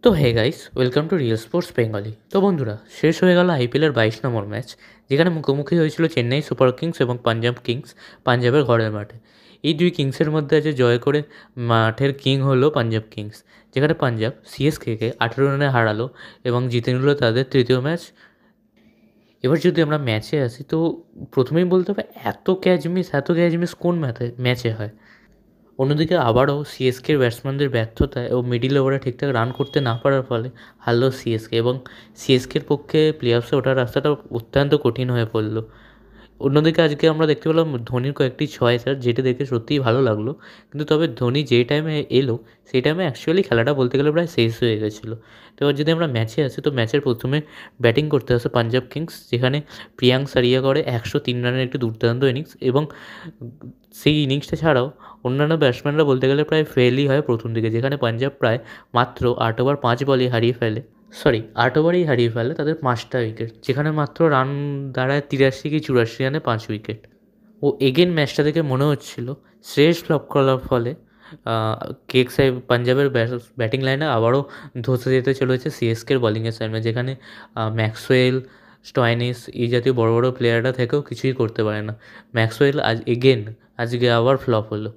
তো hey guys, welcome to real sports Bengali. তো বন্ধুরা, শেষ হয়ে গেল আইপিএলের 22 নম্বর ম্যাচ, যেখানে মুখোমুখি হয়েছিল চেন্নাই সুপার কিংস এবং পাঞ্জাব কিংস, পাঞ্জাবের ঘরের মাঠে। এই দুই কিংসের মধ্যে আছে জয় করে মাঠের কিং হলো পাঞ্জাব কিংস, যেখানে পাঞ্জাব সিএসকেকে 18 রানে হারালো এবং জিতে নিল তাদের তৃতীয় ম্যাচ। এবার যদি আমরা ম্যাচে আসি, তো প্রথমেই বলতে হবে এত ক্যাচ মিস কোন ম্যাচে হয়। অন্যদিকে আবারও সিএসকের ব্যাটসম্যানদের ব্যর্থতায় ও মিডিল ওভারে ঠিকঠাক রান করতে না পারার ফলে হারল সিএসকে, এবং সিএসকের পক্ষে প্লে অফসে ওঠার রাস্তাটা অত্যন্ত কঠিন হয়ে পড়ল। অন্যদিকে আজকে আমরা দেখতে পেলাম ধোনির কয়েকটি ছয় চার, যেটি দেখে সত্যিই ভালো লাগলো। কিন্তু তবে ধোনি যেই টাইমে এলো, সেই টাইমে অ্যাকচুয়ালি খেলাটা বলতে গেলে প্রায় শেষ হয়ে গেছিলো। তো এবার যদি আমরা ম্যাচে আসি, তো ম্যাচের প্রথমে ব্যাটিং করতে আসে পাঞ্জাব কিংস, যেখানে প্রিয়াঙ্ক সারিয়া করে 103 রানের একটি দুর্দান্ত ইনিংস, এবং সেই ইনিংসটা ছাড়াও অন্যান্য ব্যাটসম্যানরা বলতে গেলে প্রায় ফেলই হয় প্রথম দিকে, যেখানে পাঞ্জাব প্রায় মাত্র 8 ওভার 5 বলেই হারিয়ে ফেলে তাদের 5টা উইকেট, যেখানে মাত্র রান দাঁড়ায় 83 কি 84 রানে 5 উইকেট। ও এগেন ম্যাচটা দেখে মনে হচ্ছিল শ্রেয়স ফ্লপ করার ফলে কেএসআই পাঞ্জাবের ব্যাটিং লাইনে আবারও ধসে যেতে চলেছে সিএসকের বোলিংয়ের সাইডে, যেখানে ম্যাক্সওয়েল, স্টয়নিস এই জাতীয় বড় বড় প্লেয়াররা থেকেও কিছুই করতে পারে না। ম্যাক্সওয়েল আজকে আবার ফ্লপ হলো।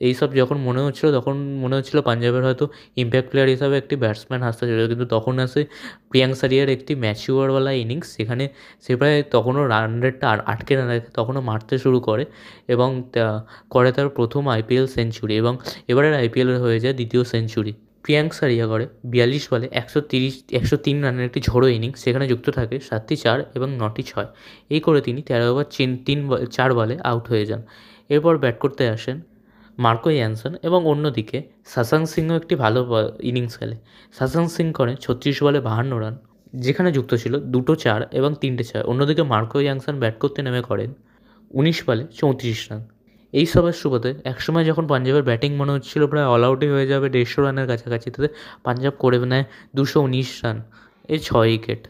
এইসব যখন মনে হচ্ছিলো, তখন মনে হচ্ছিলো পাঞ্জাবের হয়তো ইম্প্যাক্ট প্লেয়ার হিসাবে একটি ব্যাটসম্যান আসতে চলেছে, কিন্তু তখন আসে প্রিয়াঙ্ক সারিয়ার একটি ম্যাচিওরওয়ালা ইনিংস, সেখানে সে প্রায় তখনও রান রেটটা আটকে না রেখে তখনও মারতে শুরু করে, এবং করে তার প্রথম আইপিএল সেঞ্চুরি, এবং এবারের আইপিএলের হয়ে যায় দ্বিতীয় সেঞ্চুরি। প্রিয়াঙ্ক সারিয়া করে 42 বলে 103 রানের একটি ঝোড়ো ইনিংস, সেখানে যুক্ত থাকে 7টি 4 এবং 9টি 6। এই করে তিনি 13 ওভার 4 বলে আউট হয়ে যান। এরপর ব্যাট করতে আসেন মার্কো ইয়ানসন, এবং অন্যদিকে শশাঙ্ক সিংও একটি ভালো ইনিংস খেলে। শশাঙ্ক সিং করে 36 বলে 52 রান, যেখানে যুক্ত ছিল 2টো 4 এবং 3টে 6। অন্যদিকে মার্কো ইয়ানসন ব্যাট করতে নেমে করেন 19 বলে 34 রান। এই সবের সুবাদে একসময় যখন পাঞ্জাবের ব্যাটিং মনে হচ্ছিল প্রায় অল আউটই হয়ে যাবে 150 রানের কাছাকাছি, তাতে পাঞ্জাব করে নেয় 219 রান, এই 6 উইকেট।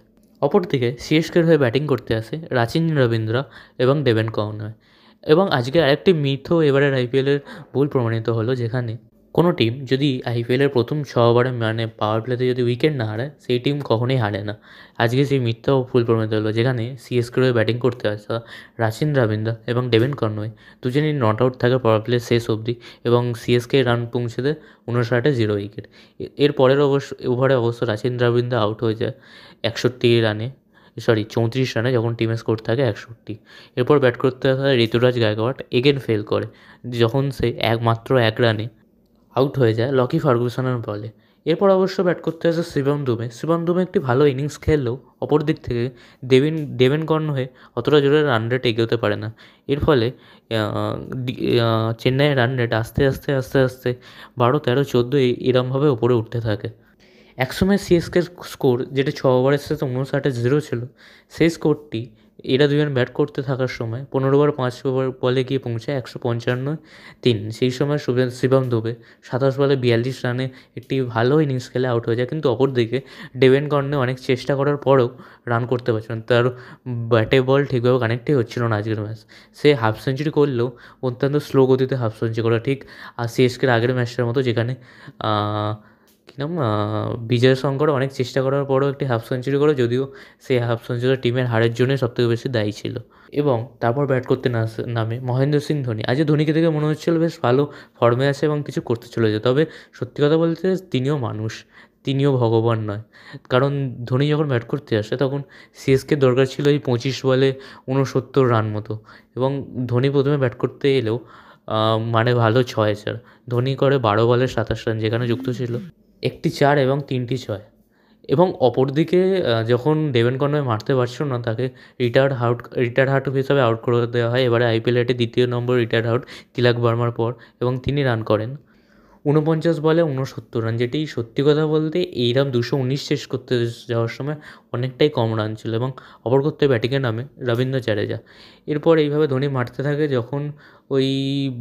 অপরদিকে সিএসকের হয়ে ব্যাটিং করতে আসে রাচিন রবীন্দ্রা এবং ডেভন কনওয়ে। এবং আজকে আরেকটি মিথও এবারের আইপিএলের ভুল প্রমাণিত হলো, যেখানে কোনো টিম যদি আইপিএলের প্রথম 6 ওভারে মানে পাওয়ার প্লেতে যদি উইকেট না হারায়, সেই টিম কখনোই হারে না। আজকে সেই মিথটাও ভুল প্রমাণিত হলো, যেখানে সিএসকের হয়ে ব্যাটিং করতে আসা রাচিন রবীন্দ্রা এবং ডেভন কনওয়ে দুজনেই নট আউট থাকে পাওয়ার প্লে শেষ অবধি, এবং সিএসকে রান পৌঁছে দেয় 59-এ 0 উইকেট। এর পরের ওভারে অবশ্য রাচিন রবীন্দ্রা আউট হয়ে যায় 34 রানে, যখন টিমের স্কোর থাকে 61। এরপর ব্যাট করতে আসা ঋতুরাজ গায়কোয়াড় এগেন ফেল করে, যখন সে মাত্র 1 রানে আউট হয়ে যায় লকি ফার্গুসনের বলে। এরপর অবশ্য ব্যাট করতে আসে শিবম দুবে একটি ভালো ইনিংস খেললেও অপর দিক থেকে ডেভন কনওয়ে অতটা জোরে রান রেট এগোতে পারে না। এর ফলে চেন্নাইয়ের রান রেট আস্তে আস্তে আস্তে আস্তে 12, 13, 14 এরমভাবে ওপরে উঠতে থাকে। একসময় সিএসকের স্কোর, যেটা 6 ওভারের সাথে 59-এ 0 ছিল, সেই স্কোরটি এরা দুজন ব্যাট করতে থাকার সময় 15 ওভার 5 বলে গিয়ে পৌঁছায় 155-3। সেই সময় শিবম দুবে 27 বলে 42 রানে একটি ভালো ইনিংস খেলে আউট হয়ে যায়। কিন্তু অপরদিকে ডেভন কনওয়ে অনেক চেষ্টা করার পরেও রান করতে পারছিল না, তার ব্যাটে বল ঠিকভাবে কানেক্টই হচ্ছিল না আজকের ম্যাচ। সে হাফ সেঞ্চুরি করলেও অত্যন্ত স্লো গতিতে হাফ সেঞ্চুরি করা, ঠিক সিএসকের আগের ম্যাচটার মতো, যেখানে কী নাম বিজয় শঙ্কর অনেক চেষ্টা করার পরেও একটি হাফ সেঞ্চুরি করে, যদিও সেই হাফ সেঞ্চুরি টিমের হারের জন্যই সবথেকে বেশি দায়ী ছিল। এবং তারপর ব্যাট করতে নামে মহেন্দ্র সিং ধোনি। আজ ধোনিকে দেখে মনে হচ্ছিল বেশ ভালো ফর্মে আছে এবং কিছু করতে চলেছে। তবে সত্যি কথা বলতে তিনিও মানুষ, তিনিও ভগবান নয়। কারণ ধোনি যখন ব্যাট করতে আসে, তখন সিএসকে দরকার ছিল এই 25 বলে 69 রান মতো, এবং ধোনি প্রথমে ব্যাট করতে এলেও মানে ভালো 6-4। ধোনি করে 12 বলে 27 রান, যেখানে যুক্ত ছিল একটি 4 এবং 3টি 6। এবং অপরদিকে যখন ডেভন কনওয়ে মারতে পারছিল না, তাকে রিটায়ার্ড আউট হিসাবে আউট করে দেওয়া হয় এবারে আইপিএলে এটি দ্বিতীয় নম্বর রিটায়ার্ড আউট তিলক বর্মার পর, এবং তিনি রান করেন 49 বলে 69 রান, যেটি সত্যি কথা বলতে এইরকম 219 শেষ করতে যাওয়ার সময় অনেকটাই কম রান ছিল। এবং অপর করতে ব্যাটিংয়ে নামে রবীন্দ্র জাদেজা। এরপর এইভাবে ধোনি মারতে থাকে, যখন ওই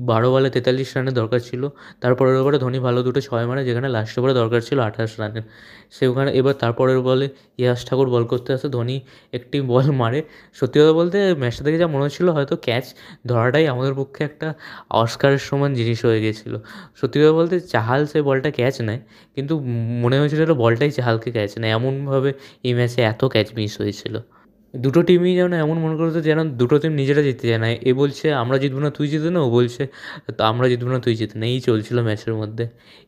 12 বলে 43 রানের দরকার ছিল, তারপরের ওভারে ধোনি ভালো 2টো 6 মারে, যেখানে লাস্ট ওভারে দরকার ছিল 28 রানের। সেখানে এবার তারপরের বলে ইয়াশ ঠাকুর বল করতে আসে, ধোনি একটি বল মারে। সত্যি কথা বলতে ম্যাচটা দেখে যা মনে হচ্ছিলো হয়তো ক্যাচ ধরাটাই আমাদের পক্ষে একটা অস্কারের সমান জিনিস হয়ে গেছিলো। সত্যি কথা বলতে বলতে চাহাল সে বলটা ক্যাচ নেয়, কিন্তু মনে হয়েছিল এটা বলটাই চাহালকে ক্যাচ নেয়, এমনভাবে এই ম্যাচে এত ক্যাচ মিস হয়েছিল। দুটো টিমই যেন এমন মনে করতো যেন দুটো টিম নিজেরা জিততে চায় না, এ বলছে আমরা জিতবো না তুই জিতে না, ও বলছে তো আমরা জিতবো না তুই জিতে না, এই চলছিল ম্যাচের মধ্যে।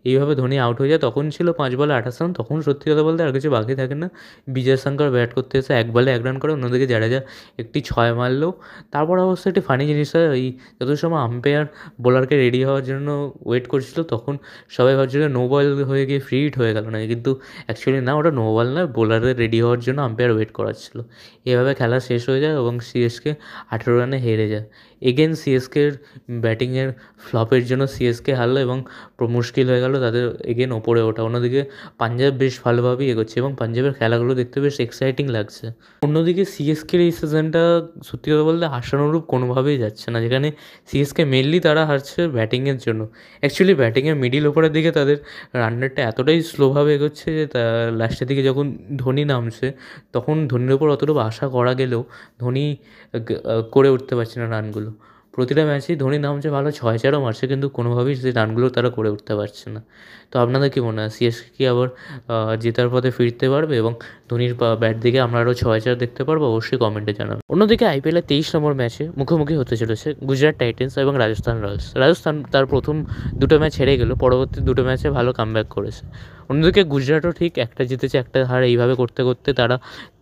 এইভাবে ধোনি আউট হয়ে যায়, তখন ছিল 5 বলে 28 রান, তখন সত্যি কথা বলতে আর কিছু বাকি থাকে না। বিজয় শঙ্কর ব্যাট করতে এসে 1 বলে 1 রান করে, অন্যদিকে জাডেজা একটি 6 মারলো। তারপর অবশ্য একটি ফানি জিনিস হয়, ওই যত সময় আম্পায়ার বোলারকে রেডি হওয়ার জন্য ওয়েট করছিল, তখন সবাই ভাবছিল নো বল হয়ে গিয়ে ফ্রি হিট হয়ে গেল না, কিন্তু অ্যাকচুয়ালি না, ওটা নো বল না, বোলারের রেডি হওয়ার জন্য আম্পায়ার ওয়েট করাচ্ছিল। এভাবে খেলা শেষ হয়ে যায় এবং সিএসকে 18 রানে হেরে যায়। এগেন সিএসকের ব্যাটিংয়ের ফ্লপের জন্য সিএসকে হারলো এবং মুশকিল হয়ে গেল তাদের এগেন ওপরে ওঠা। অন্যদিকে পাঞ্জাব বেশ ভালোভাবেই এগোচ্ছে এবং পাঞ্জাবের খেলাগুলো দেখতে বেশ এক্সাইটিং লাগছে। অন্যদিকে সিএসকের এই সিজনটা সত্যি কথা বলতে আশানুরূপ কোনোভাবেই যাচ্ছে না, যেখানে সিএসকে মেনলি তারা হারছে ব্যাটিংয়ের জন্য। অ্যাকচুয়ালি ব্যাটিংয়ের মিডিল ওপরের দিকে তাদের রান রেটটা এতটাই স্লোভাবে এগোচ্ছে যে লাস্টের দিকে যখন ধোনি নামছে, তখন ধোনির ওপর অতটুকু আশা করা গেলেও ধোনি করে উঠতে পারছে না রানগুলো। প্রতিটা ম্যাচেই ধোনি নামছে ভালো, 6-4ও মারছে, কিন্তু কোনোভাবেই সেই রানগুলো তারা করে উঠতে পারছে না। তো আপনাদের কী মনে হয়, সিএসকে কি আবার জেতার পথে ফিরতে পারবে এবং ধোনির ব্যাট দিকে আমরা আরও 6-4 দেখতে পারবো? অবশ্যই কমেন্টে জানাবেন। অন্যদিকে আইপিএলের 23 নম্বর ম্যাচে মুখোমুখি হতে চলেছে গুজরাট টাইটেন্স এবং রাজস্থান রয়্যালস। রাজস্থান তার প্রথম দুটো ম্যাচ হেরে গেল, পরবর্তী দুটো ম্যাচে ভালো কামব্যাক করেছে। অন্যদিকে গুজরাটও ঠিক একটা জিতেছে একটা হার, এইভাবে করতে করতে তারা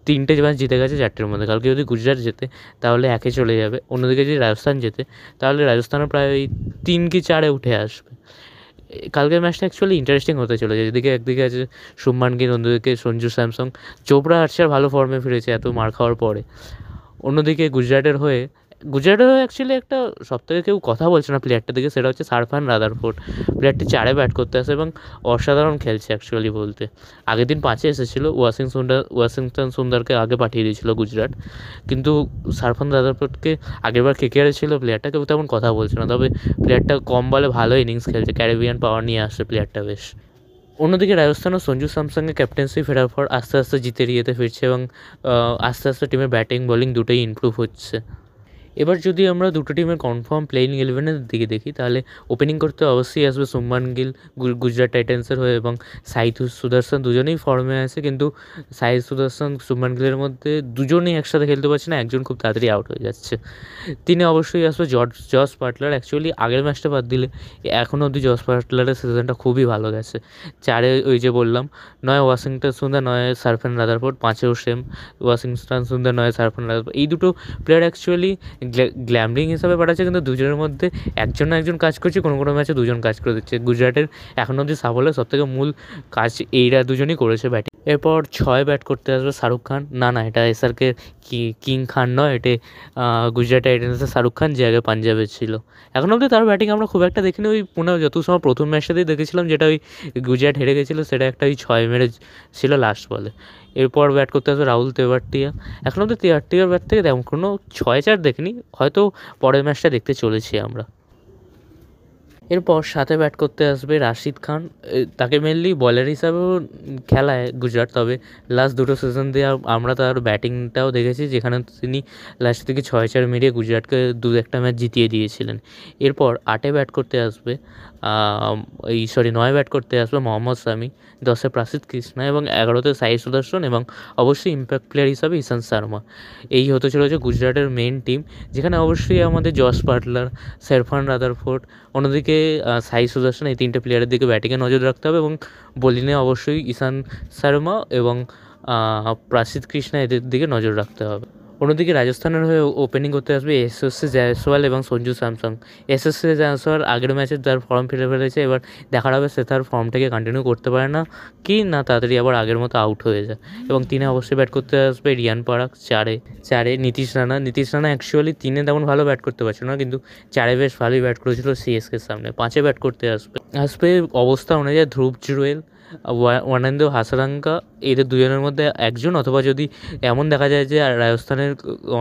3টে ম্যাচ জিতে গেছে 4টের মধ্যে। কালকে যদি গুজরাট জেতে তাহলে 1-এ চলে যাবে, অন্যদিকে যদি রাজস্থান জেতে তাহলে রাজস্থানও প্রায় ওই 3 কি 4-এ উঠে আসবে। কালকের ম্যাচটা অ্যাকচুয়ালি ইন্টারেস্টিং হতে চলেছে, যেদিকে একদিকে আছে শুভমান গিল, অন্যদিকে সঞ্জু স্যামসং। চোপড়া আর্চার ভালো ফর্মে ফিরেছে এত মার খাওয়ার পরে। অন্যদিকে গুজরাটের হয়ে অ্যাকচুয়ালি একটা সবথেকে কেউ কথা বলছে না প্লেয়ারটার দিকে, সেটা হচ্ছে সারফান রাদারফোর্ড। প্লেয়ারটি 4-এ ব্যাট করতে আসে এবং অসাধারণ খেলছে অ্যাকচুয়ালি বলতে। আগের দিন 5-এ এসেছিলো, ওয়াশিংটন সুন্দরকে আগে পাঠিয়ে দিয়েছিল গুজরাট, কিন্তু সারফান রাদারফোর্ডকে আগেরবার কেকেআরে ছিল প্লেয়ারটা, কেউ তেমন কথা বলছে না, তবে প্লেয়ারটা কম বলে ভালো ইনিংস খেলছে, ক্যারিবিয়ান পাওয়ার নিয়ে আসছে প্লেয়ারটা বেশ। অন্যদিকে রাজস্থানও সঞ্জু স্যামসংয়ের ক্যাপ্টেন্সি ফেরার পর আস্তে আস্তে জিতের ইয়েতে ফিরছে এবং আস্তে আস্তে টিমের ব্যাটিং বোলিং দুটোই ইমপ্রুভ হচ্ছে। এবার যদি আমরা দুটো টিমের কনফার্ম প্লেইং 11-এর দিকে দেখি, তাহলে ওপেনিং করতে অবশ্যই আসবে শুভমান গিল গুজরাট টাইটান্সের হয়ে, এবং সাই সুদর্শন দুজনেই ফর্মে আছে, কিন্তু সাই সুদর্শন শুভমান গিলের মধ্যে দুজনেই একসাথে খেলতে পারছে না, একজন খুব তাড়াতাড়ি আউট হয়ে যাচ্ছে। তিনি অবশ্যই আসবে জস বাটলার। অ্যাকচুয়ালি আগের ম্যাচটা বাদ দিলে এখনও অবধি জস বাটলারের সিজনটা খুবই ভালো গেছে। 4-এ ওই যে বললাম, নয় ওয়াশিংটন সুন্দর, নয় সারফান রাদারফোর্ড, 5-এও সেম ওয়াশিংটন সুন্দর, নয় সারফান রাদারফোর্ড। এই দুটো প্লেয়ার অ্যাকচুয়ালি গ্ল্যাম্বলিং হিসাবে পাঠাচ্ছে, কিন্তু দুজনের মধ্যে একজন না একজন কাজ করছে, কোনো কোনো ম্যাচে দুজন কাজ করে দিচ্ছে। গুজরাটের এখন অবধি সাফল্যের সবথেকে মূল কাজ এইরা দুজনই করেছে ব্যাটিং। এরপর 6 ব্যাট করতে আসবে শাহরুখ খান। না, এটা এসআরকে কিং খান নয়, এটি গুজরাট টাইটান্সের শাহরুখ খান, যে আগে পাঞ্জাবের ছিল। এখন অবধি তার ব্যাটিং আমরা খুব একটা দেখিনি, ওই যত সময় প্রথম ম্যাচটাতেই দেখেছিলাম, যেটা ওই গুজরাট হেরে গেছিলো, সেটা একটা ওই 6 মেরে ছিল লাস্ট বলে। এরপর ব্যাট করতে আসবে রাহুল তেওয়াটিয়া। এখন অবধি তেওয়াটিয়ার ব্যাট থেকে তেমন কোনো 6-4 দেখিনি, হয়তো পরের ম্যাচটা দেখতে চলেছি আমরা। এরপর 7-এ ব্যাট করতে আসবে রাশিদ খান। তাকে মেনলি বলার হিসাবেও খেলায় গুজরাট, তবে লাস্ট দুটো সিজন দিয়ে আমরা তার ব্যাটিংটাও দেখেছি, যেখানে তিনি লাস্টের দিকে 6-4 মেরিয়ে গুজরাটকে 2-1 ম্যাচ জিতিয়ে দিয়েছিলেন। এরপর 8-এ ব্যাট করতে আসবে 9-এ ব্যাট করতে আসবে মোহাম্মদ শামি, 10-এ প্রাসিদ কৃষ্ণা এবং 11-তে সাই সুদর্শন এবং অবশ্যই ইম্প্যাক্ট প্লেয়ার হিসাবে ঈশান্ত শর্মা। এই হতে চলেছে গুজরাটের মেন টিম, যেখানে অবশ্যই আমাদের জস বাটলার, সারফান রাদারফোর্ড, অন্যদিকে সাই সুদর্শন, এই 3টে প্লেয়ারের দিকে ব্যাটিংয়ে নজর রাখতে হবে এবং বোলিংয়ে অবশ্যই ঈশান্ত শর্মা এবং প্রাসিদ কৃষ্ণা, এদের দিকে নজর রাখতে হবে। অন্যদিকে রাজস্থানের হয়ে ওপেনিং করতে আসবে যশস্বী জয়সওয়াল এবং সঞ্জু স্যামসং। যশস্বী জয়সওয়াল আগের ম্যাচে তার ফর্ম ফিরে ফেলেছে, এবার দেখার হবে সে তার ফর্মটাকে কন্টিনিউ করতে পারে না কি না তাড়াতাড়ি আবার আগের মতো আউট হয়ে যায়। এবং 3-এ অবশ্যই ব্যাট করতে আসবে রিয়ান পরাগ। 4-এ নীতিশ রানা অ্যাকচুয়ালি 3-এ তেমন ভালো ব্যাট করতে পারছিল না, কিন্তু 4-এ বেশ ভালোই ব্যাট করেছিল সিএসকের সামনে। 5-এ ব্যাট করতে আসবে অবস্থা অনুযায়ী ধ্রুব জুরেল, ওয়ানেন্দ্র হাসারাঙ্কা, এদের দুজনের মধ্যে একজন, অথবা যদি এমন দেখা যায় যে রাজস্থানের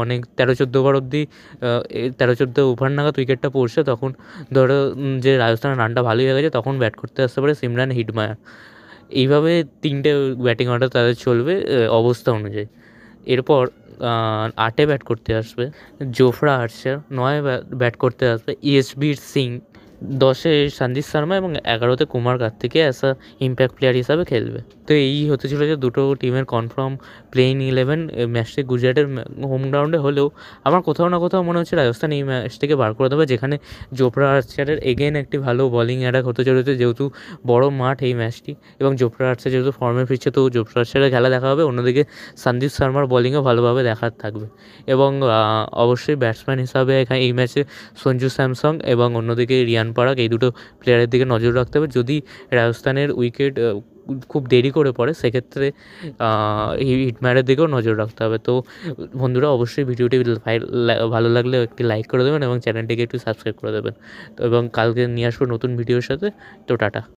অনেক 13-14 ওভার অবধি 13-14 ওভার নাগাদ উইকেটটা পড়ছে, তখন ধরো যে রাজস্থানের রানটা ভালোই হয়ে গেছে, তখন ব্যাট করতে আসতে পারে সিমরান হেটমায়ার। এইভাবে 3টে ব্যাটিং অর্ডার তাদের চলবে অবস্থা অনুযায়ী। এরপর 8-এ ব্যাট করতে আসবে জোফরা আর্চার, 9-এ ব্যাট করতে আসবে ইয়েশবীর সিং, 10-এ সন্দীপ শর্মা এবং 11-তে Kumar Kartikeya as a impact player হিসাবে খেলবে। তো এই হতে চলেছে দুটো টিমের কনফার্ম প্লেইং 11। ম্যাচটি গুজরাটের হোম গ্রাউন্ডে হলেও আমার কোথাও না কোথাও মনে হচ্ছে রাজস্থান এই ম্যাচটিকে বার করে দেবে, যেখানে জোফরা আর্চারের এগেন একটি ভালো বোলিং অ্যাটাক হতে চলেছে, যেহেতু বড় মাঠ এই ম্যাচটি এবং জোফরা আর্চার যেহেতু ফর্মে ফিরছে, তো জোফরা আর্চারের খেলা দেখা হবে। অন্যদিকে সন্দীপ শর্মার বোলিংও ভালোভাবে দেখার থাকবে এবং অবশ্যই ব্যাটসম্যান হিসাবে এখানে এই ম্যাচে সঞ্জু স্যামসং এবং অন্যদিকে রিয়ান পরাগ, এই দুটো প্লেয়ারের দিকে নজর রাখতে হবে। যদি রাজস্থানের উইকেট খুব দেরি করে পড়ে, সেক্ষেত্রে হিটম্যানের দিকেও নজর রাখতে হবে। তো বন্ধুরা, অবশ্যই ভিডিওটি ভালো লাগলে একটি লাইক করে দেবেন এবং চ্যানেলটিকে একটু সাবস্ক্রাইব করে দেবেন। তো এবং কালকে নিয়ে আসবো নতুন ভিডিওর সাথে। তো টাটা।